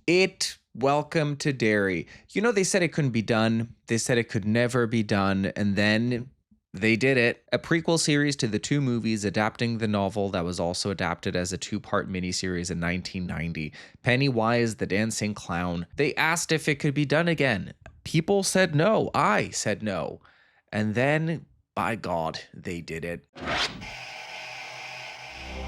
It, Welcome to Derry. You know, they said it couldn't be done. They said it could never be done. And then they did it. A prequel series to the two movies adapting the novel that was also adapted as a two-part miniseries in 1990. Pennywise, the Dancing Clown. They asked if it could be done again. People said no. I said no. And then, by God, they did it.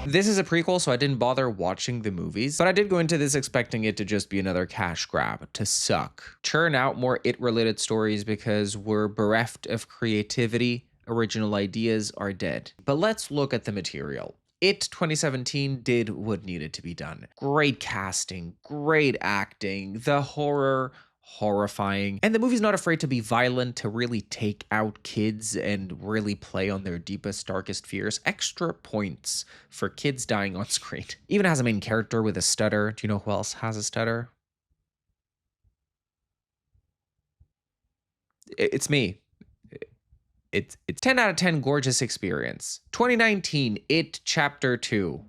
This is a prequel, so I didn't bother watching the movies, but I did go into this expecting it to just be another cash grab, to suck. Churn out more It-related stories because we're bereft of creativity. Original ideas are dead. But let's look at the material. It 2017 did what needed to be done. Great casting, great acting, the horror, horrifying, and the movie's not afraid to be violent, to really take out kids and really play on their deepest, darkest fears. Extra points for kids dying on screen. Even has a main character with a stutter. Do you know who else has a stutter? It's me. It's 10 out of 10 gorgeous experience. 2019, It Chapter 2.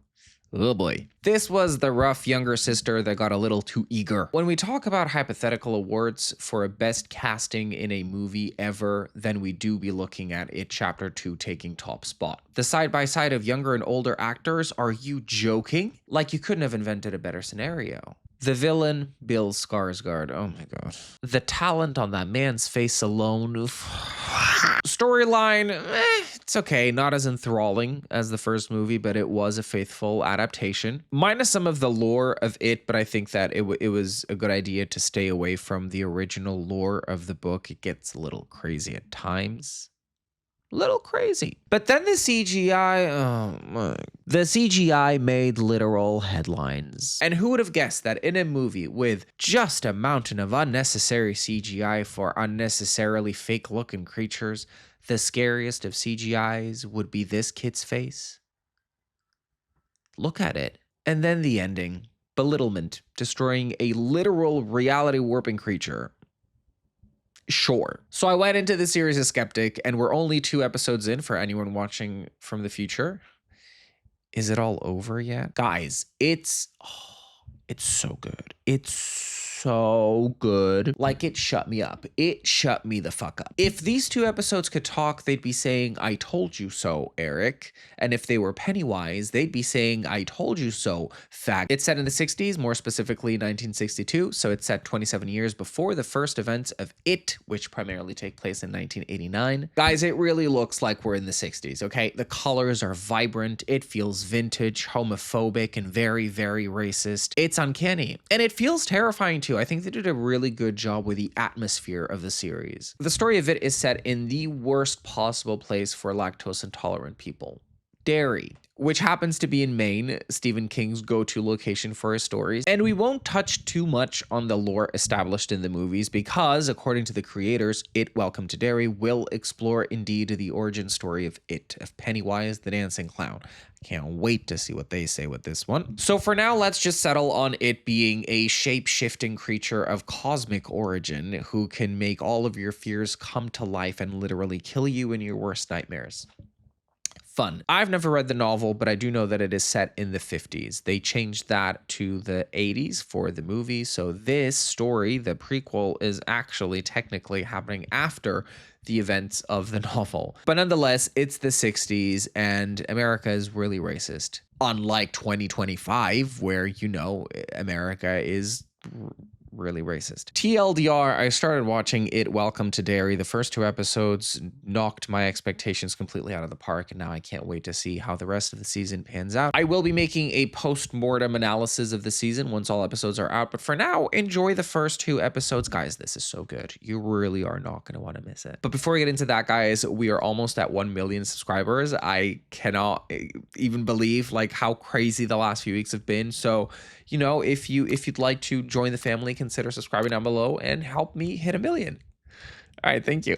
Oh boy. This was the rough younger sister that got a little too eager. When we talk about hypothetical awards for a best casting in a movie ever, then we do be looking at It Chapter 2 taking top spot. The side-by-side of younger and older actors, are you joking? Like you couldn't have invented a better scenario. The villain, Bill Skarsgård, oh my god. The talent on that man's face alone. Storyline, it's okay, not as enthralling as the first movie, but it was a faithful adaptation. Minus some of the lore of it, but I think that it was a good idea to stay away from the original lore of the book. It gets a little crazy at times. Little crazy. But then the CGI, oh my. The CGI made literal headlines. And who would have guessed that in a movie with just a mountain of unnecessary CGI for unnecessarily fake looking creatures, the scariest of CGIs would be this kid's face? Look at it. And then the ending. Belittlement, destroying a literal reality warping creature. Sure. So I went into the series a skeptic, and we're only 2 episodes in for anyone watching from the future. Is it all over yet? Guys, it's so good. It's so good. Like, it shut me up. It shut me the fuck up. If these 2 episodes could talk, they'd be saying, "I told you so, Eric." And if they were Pennywise, they'd be saying, "I told you so, fag." It's set in the 60s, more specifically 1962, so it's set 27 years before the first events of It, which primarily take place in 1989. Guys, it really looks like we're in the 60s, okay? The colors are vibrant, it feels vintage, homophobic, and very, very racist. It's uncanny, and it feels terrifying too. I think they did a really good job with the atmosphere of the series. The story of It is set in the worst possible place for lactose intolerant people. Derry, which happens to be in Maine, Stephen King's go-to location for his stories. And we won't touch too much on the lore established in the movies because, according to the creators, It, Welcome to Derry will explore indeed the origin story of It, of Pennywise, the Dancing Clown. Can't wait to see what they say with this one. So for now, let's just settle on it being a shape-shifting creature of cosmic origin who can make all of your fears come to life and literally kill you in your worst nightmares. Fun. I've never read the novel, but I do know that it is set in the 50s. They changed that to the 80s for the movie. So this story, the prequel, is actually technically happening after the events of the novel. But nonetheless, it's the 60s and America is really racist. Unlike 2025, where, you know, America is really racist. TLDR, I started watching It, Welcome to Derry. The first 2 episodes knocked my expectations completely out of the park, and now I can't wait to see how the rest of the season pans out. I will be making a post-mortem analysis of the season once all episodes are out, but for now, enjoy the first 2 episodes. Guys, this is so good. You really are not going to want to miss it. But before we get into that, guys, we are almost at 1 million subscribers. I cannot even believe like how crazy the last few weeks have been. So, you know, if you'd like to join the family, consider subscribing down below and help me hit 1 million. All right, thank you.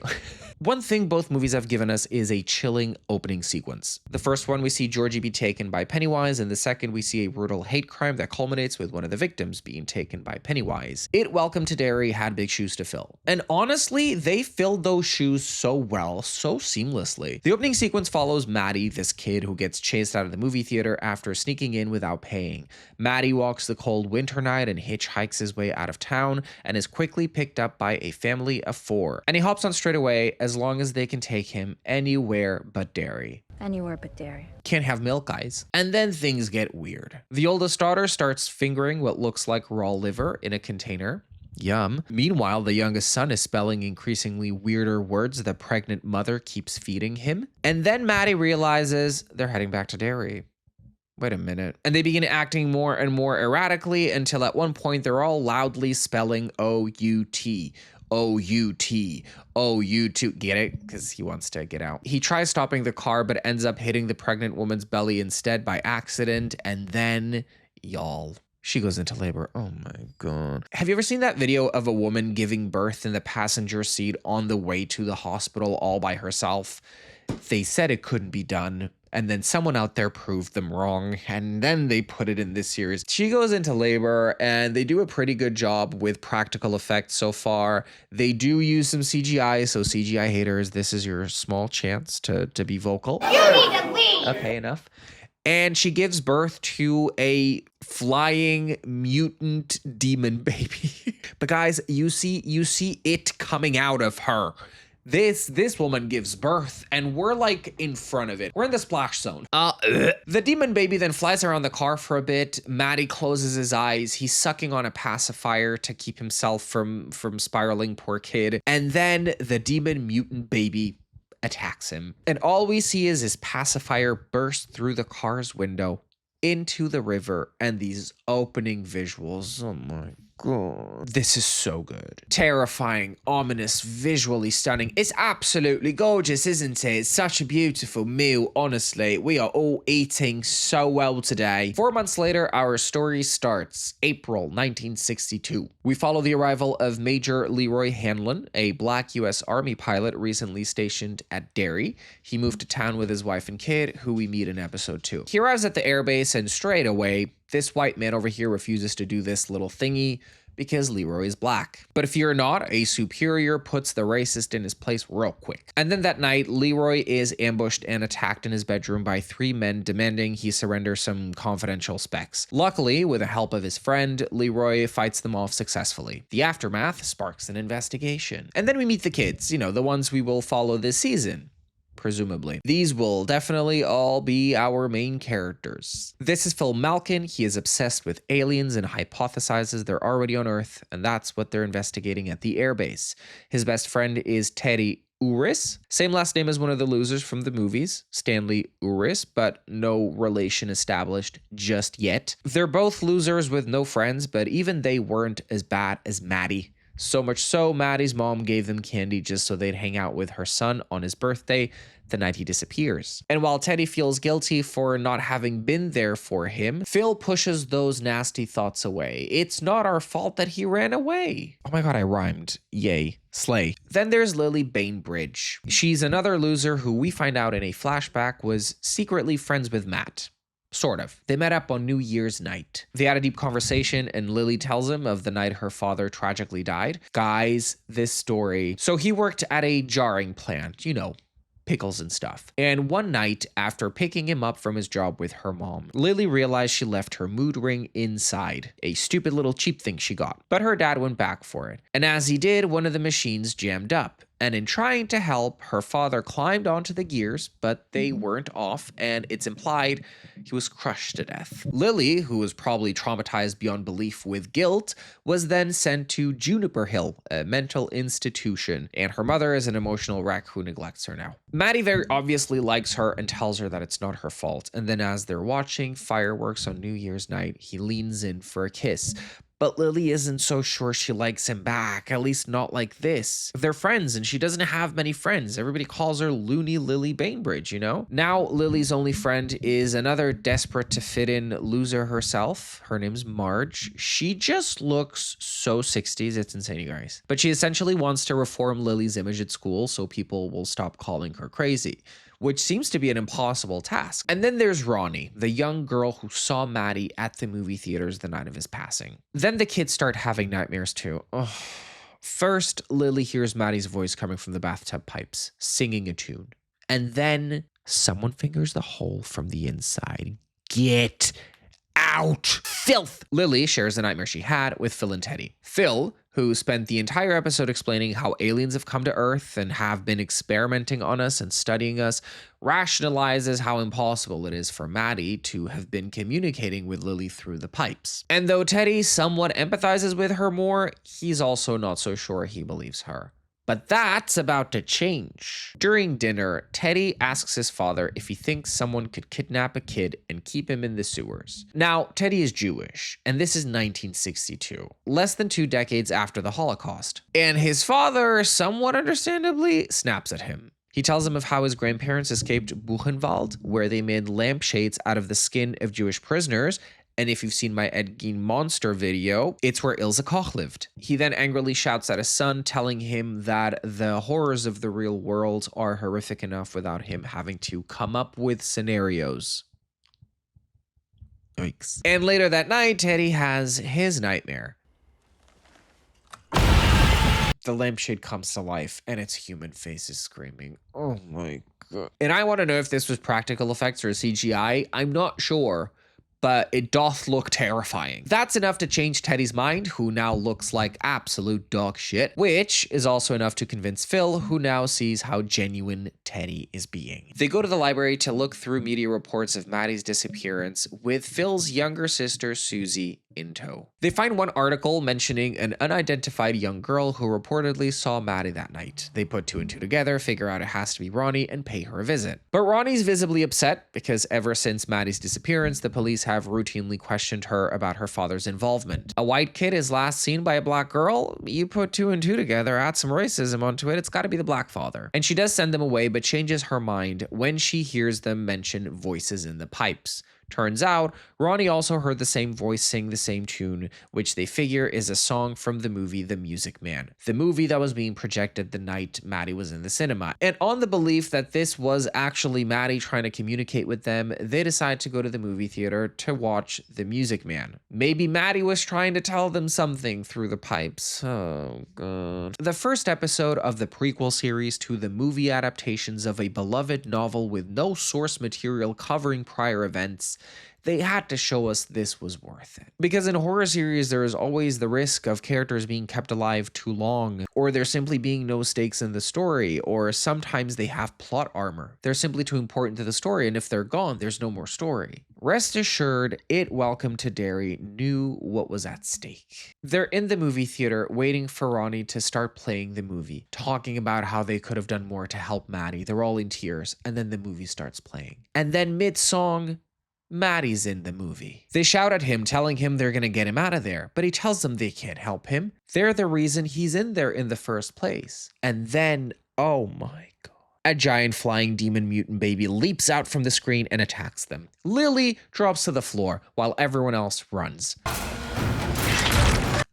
One thing both movies have given us is a chilling opening sequence. The first one, we see Georgie be taken by Pennywise, and the second, we see a brutal hate crime that culminates with one of the victims being taken by Pennywise. It, Welcome to Derry, had big shoes to fill. And honestly, they filled those shoes so well, so seamlessly. The opening sequence follows Maddie, this kid who gets chased out of the movie theater after sneaking in without paying. Maddie walks the cold winter night and hitchhikes his way out of town and is quickly picked up by a family of 4. And he hops on straight away as long as they can take him anywhere but Derry. Anywhere but Derry. Can't have milk, guys. And then things get weird. The oldest daughter starts fingering what looks like raw liver in a container. Yum. Meanwhile, the youngest son is spelling increasingly weirder words the pregnant mother keeps feeding him. And then Maddie realizes they're heading back to Derry. Wait a minute. And they begin acting more and more erratically until at one point they're all loudly spelling O-U-T. O-U-T. O-U-T. Get it? Because he wants to get out. He tries stopping the car but ends up hitting the pregnant woman's belly instead by accident. And then, y'all, she goes into labor. Oh my God. Have you ever seen that video of a woman giving birth in the passenger seat on the way to the hospital all by herself? They said it couldn't be done, and then someone out there proved them wrong, and then they put it in this series. She goes into labor, and they do a pretty good job with practical effects so far. They do use some CGI, so CGI haters, this is your small chance to be vocal. You need to leave! Okay, enough. And she gives birth to a flying mutant demon baby. But guys, you see it coming out of her. This woman gives birth, and we're like in front of it. We're in the splash zone. The demon baby then flies around the car for a bit. Maddie closes his eyes. He's sucking on a pacifier to keep himself from spiraling, poor kid. And then the demon mutant baby attacks him. And all we see is his pacifier burst through the car's window into the river, and these opening visuals. Oh my God. This is so good. Terrifying, ominous, visually stunning. It's absolutely gorgeous, isn't it? It's such a beautiful meal, honestly. We are all eating so well today. 4 months later, our story starts. April 1962. We follow the arrival of Major Leroy Hanlon, a black U.S. Army pilot recently stationed at Derry. He moved to town with his wife and kid, who we meet in episode 2. He arrives at the airbase, and straight away, this white man over here refuses to do this little thingy because Leroy is black. But if you're not, a superior puts the racist in his place real quick. And then that night, Leroy is ambushed and attacked in his bedroom by 3 men demanding he surrender some confidential specs. Luckily, with the help of his friend, Leroy fights them off successfully. The aftermath sparks an investigation. And then we meet the kids, you know, the ones we will follow this season. Presumably. These will definitely all be our main characters. This is Phil Malkin. He is obsessed with aliens and hypothesizes they're already on Earth, and that's what they're investigating at the airbase. His best friend is Teddy Uris. Same last name as one of the losers from the movies, Stanley Uris, but no relation established just yet. They're both losers with no friends, but even they weren't as bad as Maddie. So much so, Maddie's mom gave them candy just so they'd hang out with her son on his birthday the night he disappears. And while Teddy feels guilty for not having been there for him, Phil pushes those nasty thoughts away. It's not our fault that he ran away. Oh my God, I rhymed. Yay. Slay. Then there's Lily Bainbridge. She's another loser who we find out in a flashback was secretly friends with Matt. Sort of. They met up on New Year's night. They had a deep conversation, and Lily tells him of the night her father tragically died. Guys, this story. So he worked at a jarring plant, you know, pickles and stuff. And one night, after picking him up from his job with her mom, Lily realized she left her mood ring inside. A stupid little cheap thing she got. But her dad went back for it. And as he did, one of the machines jammed up. And in trying to help, her father climbed onto the gears, but they weren't off, and it's implied he was crushed to death. Lily, who was probably traumatized beyond belief with guilt, was then sent to Juniper Hill, a mental institution, and her mother is an emotional wreck who neglects her now. Maddie very obviously likes her and tells her that it's not her fault, and then as they're watching fireworks on New Year's night, he leans in for a kiss. But Lily isn't so sure she likes him back, at least not like this. They're friends and she doesn't have many friends. Everybody calls her Loony Lily Bainbridge, you know? Now Lily's only friend is another desperate to fit in loser herself. Her name's Marge. She just looks so 60s, it's insane, you guys. But she essentially wants to reform Lily's image at school so people will stop calling her crazy, which seems to be an impossible task. And then there's Ronnie, the young girl who saw Maddie at the movie theaters the night of his passing. Then the kids start having nightmares too. Ugh. First, Lily hears Maddie's voice coming from the bathtub pipes, singing a tune. And then someone fingers the hole from the inside. Get out! Filth! Lily shares the nightmare she had with Phil and Teddy. Phil, who spent the entire episode explaining how aliens have come to Earth and have been experimenting on us and studying us, rationalizes how impossible it is for Maddie to have been communicating with Lily through the pipes. And though Teddy somewhat empathizes with her more, he's also not so sure he believes her. But that's about to change. During dinner, Teddy asks his father if he thinks someone could kidnap a kid and keep him in the sewers. Now, Teddy is Jewish, and this is 1962, less than 2 decades after the Holocaust. And his father, somewhat understandably, snaps at him. He tells him of how his grandparents escaped Buchenwald, where they made lampshades out of the skin of Jewish prisoners. And if you've seen my Ed Gein Monster video, it's where Ilse Koch lived. He then angrily shouts at his son, telling him that the horrors of the real world are horrific enough without him having to come up with scenarios. Yikes. And later that night, Teddy has his nightmare. The lampshade comes to life, and its human face is screaming. Oh my god. And I want to know if this was practical effects or CGI. I'm not sure, but it doth look terrifying. That's enough to change Teddy's mind, who now looks like absolute dog shit, which is also enough to convince Phil, who now sees how genuine Teddy is being. They go to the library to look through media reports of Maddie's disappearance with Phil's younger sister, Susie, in tow. They find one article mentioning an unidentified young girl who reportedly saw Maddie that night. They put 2 and 2 together, figure out it has to be Ronnie, and pay her a visit. But Ronnie's visibly upset because ever since Maddie's disappearance, the police have routinely questioned her about her father's involvement. A white kid is last seen by a black girl. You put 2 and 2 together, add some racism onto it, it's gotta be the black father. And she does send them away, but changes her mind when she hears them mention voices in the pipes. Turns out, Ronnie also heard the same voice sing the same tune, which they figure is a song from the movie The Music Man, the movie that was being projected the night Maddie was in the cinema. And on the belief that this was actually Maddie trying to communicate with them, they decide to go to the movie theater to watch The Music Man. Maybe Maddie was trying to tell them something through the pipes. Oh god. The first episode of the prequel series to the movie adaptations of a beloved novel with no source material covering prior events, they had to show us this was worth it. Because in horror series, there is always the risk of characters being kept alive too long, or there simply being no stakes in the story, or sometimes they have plot armor. They're simply too important to the story, and if they're gone, there's no more story. Rest assured, It Welcome to Derry knew what was at stake. They're in the movie theater waiting for Ronnie to start playing the movie, talking about how they could have done more to help Maddie. They're all in tears, and then the movie starts playing. And then mid-song, Maddie's in the movie. They shout at him, telling him they're gonna get him out of there, but he tells them they can't help him. They're the reason he's in there in the first place. And then, oh my god, a giant flying demon mutant baby leaps out from the screen and attacks them. Lily drops to the floor while everyone else runs.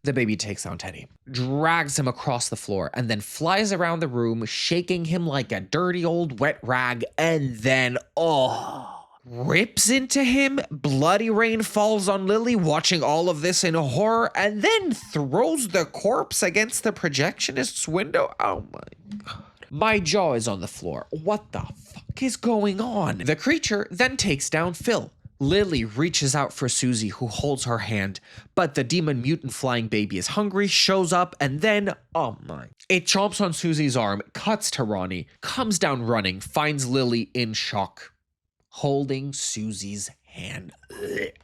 The baby takes down Teddy, drags him across the floor, and then flies around the room, shaking him like a dirty old wet rag, and then, rips into him. Bloody rain falls on Lily, watching all of this in horror, and then throws the corpse against the projectionist's window. Oh my god. My jaw is on the floor. What the fuck is going on? The creature then takes down Phil. Lily reaches out for Susie, who holds her hand, but the demon mutant flying baby is hungry, shows up, and then, oh my. It chomps on Susie's arm, cuts to Ronnie, comes down running, finds Lily in shock, holding Susie's hand.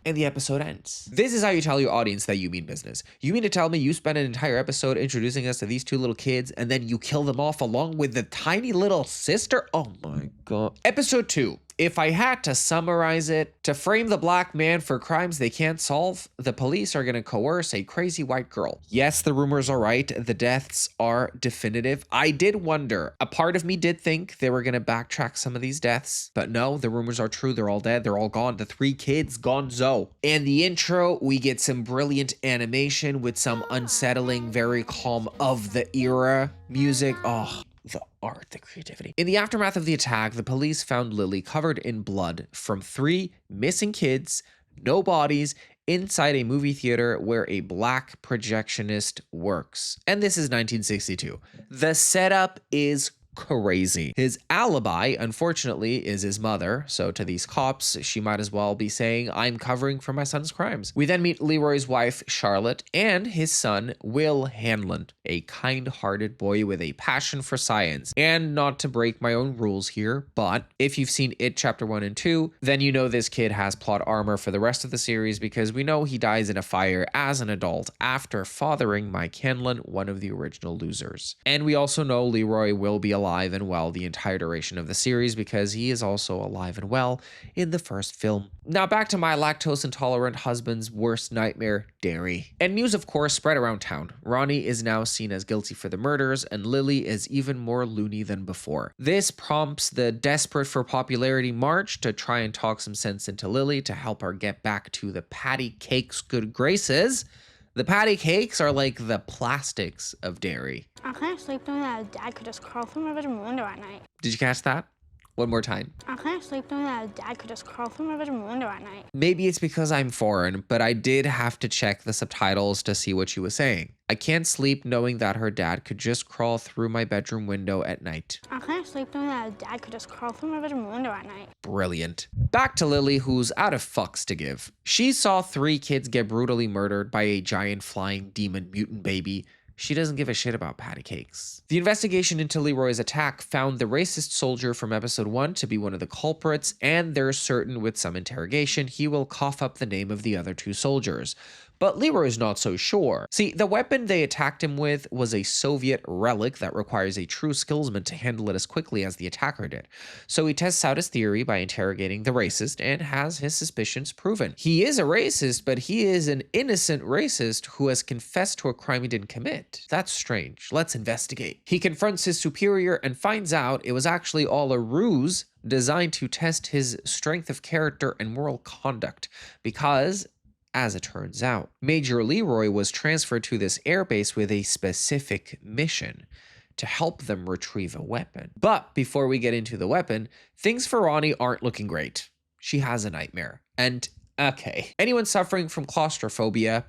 and the episode ends. This is how you tell your audience that you mean business. You mean to tell me you spend an entire episode introducing us to these two little kids and then you kill them off along with the tiny little sister? Oh my God. Episode 2. If I had to summarize it, to frame the black man for crimes they can't solve, the police are going to coerce a crazy white girl. Yes, the rumors are right. The deaths are definitive. I did wonder. A part of me did think they were going to backtrack some of these deaths, but no, the rumors are true. They're all dead. They're all gone. The 3 kids gonzo. And the intro, we get some brilliant animation with some unsettling, very calm of the era music. Oh, the art, the creativity. In the aftermath of the attack, the police found Lily covered in blood from 3 missing kids, no bodies, inside a movie theater where a black projectionist works. And this is 1962. The setup is crazy. His alibi, unfortunately, is his mother. So to these cops, she might as well be saying, I'm covering for my son's crimes. We then meet Leroy's wife, Charlotte, and his son, Will Hanlon, a kind-hearted boy with a passion for science. And not to break my own rules here, but if you've seen It Chapter 1 and 2, then you know this kid has plot armor for the rest of the series because we know he dies in a fire as an adult after fathering Mike Hanlon, one of the original losers. And we also know Leroy will be alive and well the entire duration of the series because he is also alive and well in the first film. Now back to my lactose intolerant husband's worst nightmare, Derry. And news of course spread around town. Ronnie is now seen as guilty for the murders and Lily is even more loony than before. This prompts the desperate for popularity march to try and talk some sense into Lily to help her get back to the patty cake's good graces. The patty cakes are like the plastics of Derry. I can't sleep knowing that Dad could just crawl through my bedroom window at night. Did you catch that? One more time. I can't sleep knowing that Dad could just crawl through my bedroom window at night. Maybe it's because I'm foreign, but I did have to check the subtitles to see what she was saying. I can't sleep knowing that her dad could just crawl through my bedroom window at night. I can't sleep knowing that Dad could just crawl through my bedroom window at night. Brilliant. Back to Lily, who's out of fucks to give. She saw 3 kids get brutally murdered by a giant flying demon mutant baby. She doesn't give a shit about patty cakes. The investigation into Leroy's attack found the racist soldier from episode 1 to be one of the culprits, and they're certain with some interrogation he will cough up the name of the other 2 soldiers. But Leroy's not so sure. See, the weapon they attacked him with was a Soviet relic that requires a true skillsman to handle it as quickly as the attacker did. So he tests out his theory by interrogating the racist and has his suspicions proven. He is a racist, but he is an innocent racist who has confessed to a crime he didn't commit. That's strange. Let's investigate. He confronts his superior and finds out it was actually all a ruse designed to test his strength of character and moral conduct because, as it turns out, Major Leroy was transferred to this airbase with a specific mission to help them retrieve a weapon. But before we get into the weapon, things for Ronnie aren't looking great. She has a nightmare. And okay, anyone suffering from claustrophobia,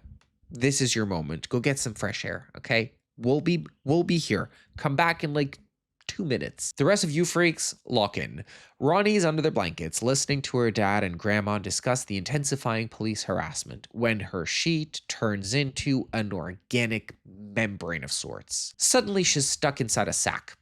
this is your moment. Go get some fresh air, okay? We'll be here. Come back in like 2 minutes. The rest of you freaks, lock in. Ronnie's under their blankets, listening to her dad and grandma discuss the intensifying police harassment when her sheet turns into an organic membrane of sorts. Suddenly, she's stuck inside a sack.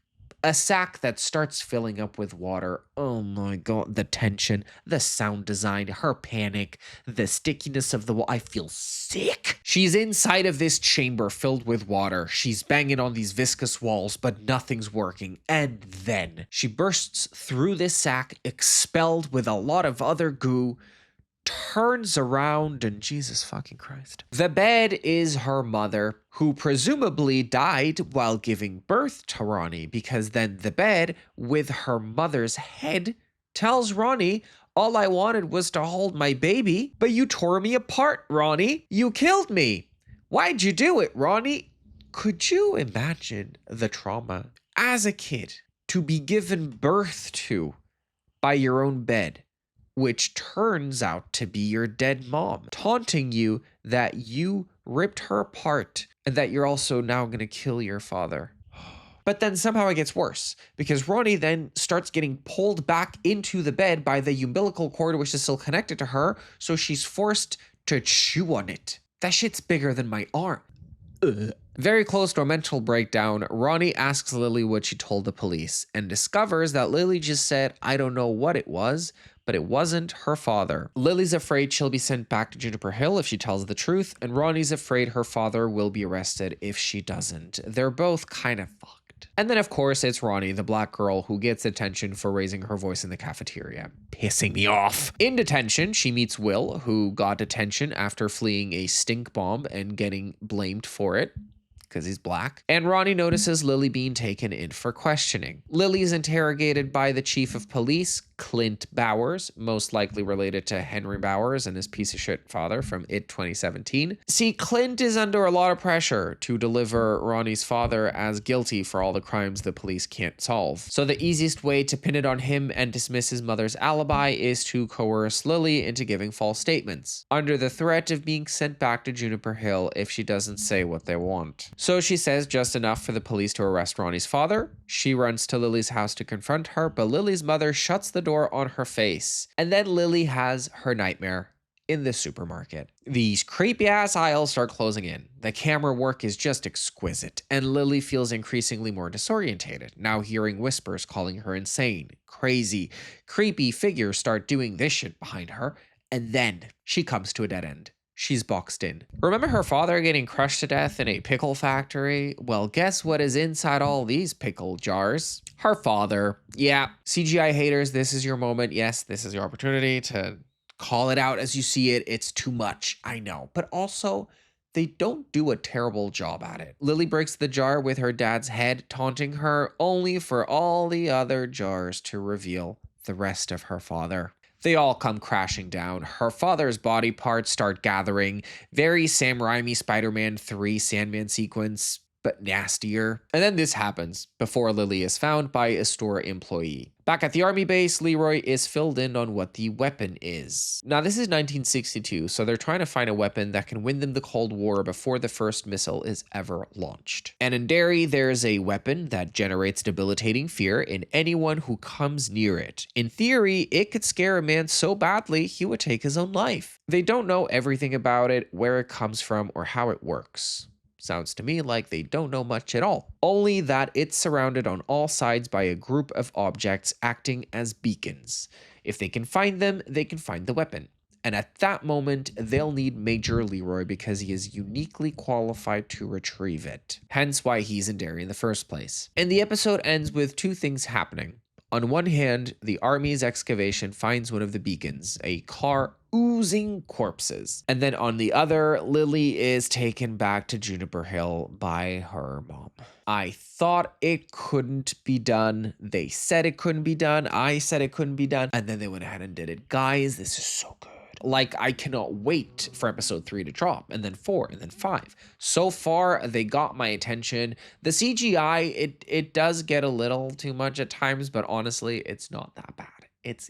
A sack that starts filling up with water. Oh my God, the tension, the sound design, her panic, the stickiness of the wall. I feel sick. She's inside of this chamber filled with water. She's banging on these viscous walls, but nothing's working. And then she bursts through this sack, expelled with a lot of other goo, turns around and Jesus fucking Christ. The bed is her mother, who presumably died while giving birth to Ronnie, because then the bed with her mother's head tells Ronnie, all I wanted was to hold my baby, but you tore me apart, Ronnie. You killed me. Why'd you do it, Ronnie? Could you imagine the trauma as a kid to be given birth to by your own bed, which turns out to be your dead mom, taunting you that you ripped her apart and that you're also now going to kill your father? But then somehow it gets worse, because Ronnie then starts getting pulled back into the bed by the umbilical cord, which is still connected to her, so she's forced to chew on it. That shit's bigger than my arm. Ugh. Very close to a mental breakdown, Ronnie asks Lily what she told the police and discovers that Lily just said, I don't know what it was, but it wasn't her father. Lily's afraid she'll be sent back to Juniper Hill if she tells the truth, and Ronnie's afraid her father will be arrested if she doesn't. They're both kind of fucked. And then, of course, it's Ronnie, the black girl, who gets attention for raising her voice in the cafeteria. Pissing me off. In detention, she meets Will, who got detention after fleeing a stink bomb and getting blamed for it, because he's black. And Ronnie notices Lily being taken in for questioning. Lily is interrogated by the chief of police, Clint Bowers, most likely related to Henry Bowers and his piece of shit father from It 2017. See, Clint is under a lot of pressure to deliver Ronnie's father as guilty for all the crimes the police can't solve. So the easiest way to pin it on him and dismiss his mother's alibi is to coerce Lily into giving false statements, under the threat of being sent back to Juniper Hill if she doesn't say what they want. So she says just enough for the police to arrest Ronnie's father. She runs to Lily's house to confront her, but Lily's mother shuts the door on her face. And then Lily has her nightmare in the supermarket. These creepy ass aisles start closing in. The camera work is just exquisite, and Lily feels increasingly more disorientated, now hearing whispers calling her insane, crazy, creepy figures start doing this shit behind her, and then she comes to a dead end. She's boxed in. Remember her father getting crushed to death in a pickle factory? Well, guess what is inside all these pickle jars? Her father. Yeah, CGI haters, this is your moment. Yes, this is your opportunity to call it out as you see it. It's too much, I know. But also, they don't do a terrible job at it. Lily breaks the jar with her dad's head, taunting her, only for all the other jars to reveal the rest of her father. They all come crashing down. Her father's body parts start gathering. Very Sam Raimi Spider-Man 3 Sandman sequence, but nastier. And then this happens before Lily is found by a store employee. Back at the army base, Leroy is filled in on what the weapon is. Now, this is 1962, so they're trying to find a weapon that can win them the Cold War before the first missile is ever launched. And in Derry, there's a weapon that generates debilitating fear in anyone who comes near it. In theory, it could scare a man so badly he would take his own life. They don't know everything about it, where it comes from, or how it works. Sounds to me like they don't know much at all. Only that it's surrounded on all sides by a group of objects acting as beacons. If they can find them, they can find the weapon. And at that moment, they'll need Major Leroy because he is uniquely qualified to retrieve it. Hence why he's in Derry in the first place. And the episode ends with two things happening. On one hand, the army's excavation finds one of the beacons, a car oozing corpses. And then on the other, Lily is taken back to Juniper Hill by her mom. I thought it couldn't be done. They said it couldn't be done. I said it couldn't be done. And then they went ahead and did it. Guys, this is so good. Like, I cannot wait for episode 3 to drop, and then 4, and then 5. So far, they got my attention. The CGI, it does get a little too much at times, but honestly, it's not that bad.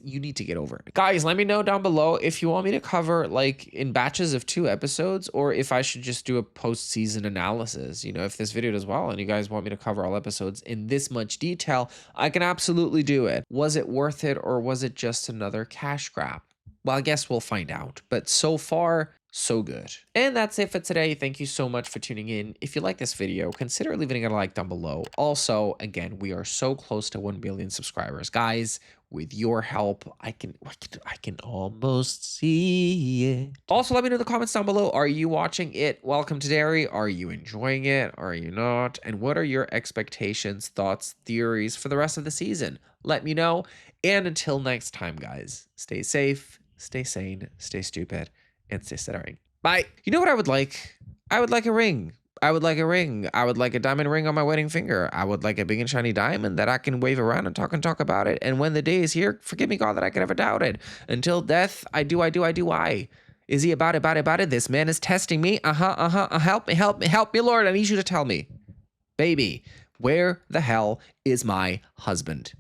You need to get over it. Guys, let me know down below if you want me to cover, like, in batches of 2 episodes, or if I should just do a post-season analysis. You know, if this video does well and you guys want me to cover all episodes in this much detail, I can absolutely do it. Was it worth it, or was it just another cash grab? Well, I guess we'll find out. But so far, so good. And that's it for today. Thank you so much for tuning in. If you like this video, consider leaving a like down below. Also, again, we are so close to 1 billion subscribers. Guys, with your help, I can almost see it. Also, let me know in the comments down below. Are you watching it? Welcome to Derry. Are you enjoying it? Are you not? And what are your expectations, thoughts, theories for the rest of the season? Let me know. And until next time, guys, stay safe, stay sane, stay stupid, and stay stuttering. Bye. You know what I would like? I would like a ring. I would like a ring. I would like a diamond ring on my wedding finger. I would like a big and shiny diamond that I can wave around and talk about it. And when the day is here, forgive me, God, that I could ever doubt it. Until death, I do. Is he about it? This man is testing me. Help me, Lord. I need you to tell me. Baby, where the hell is my husband?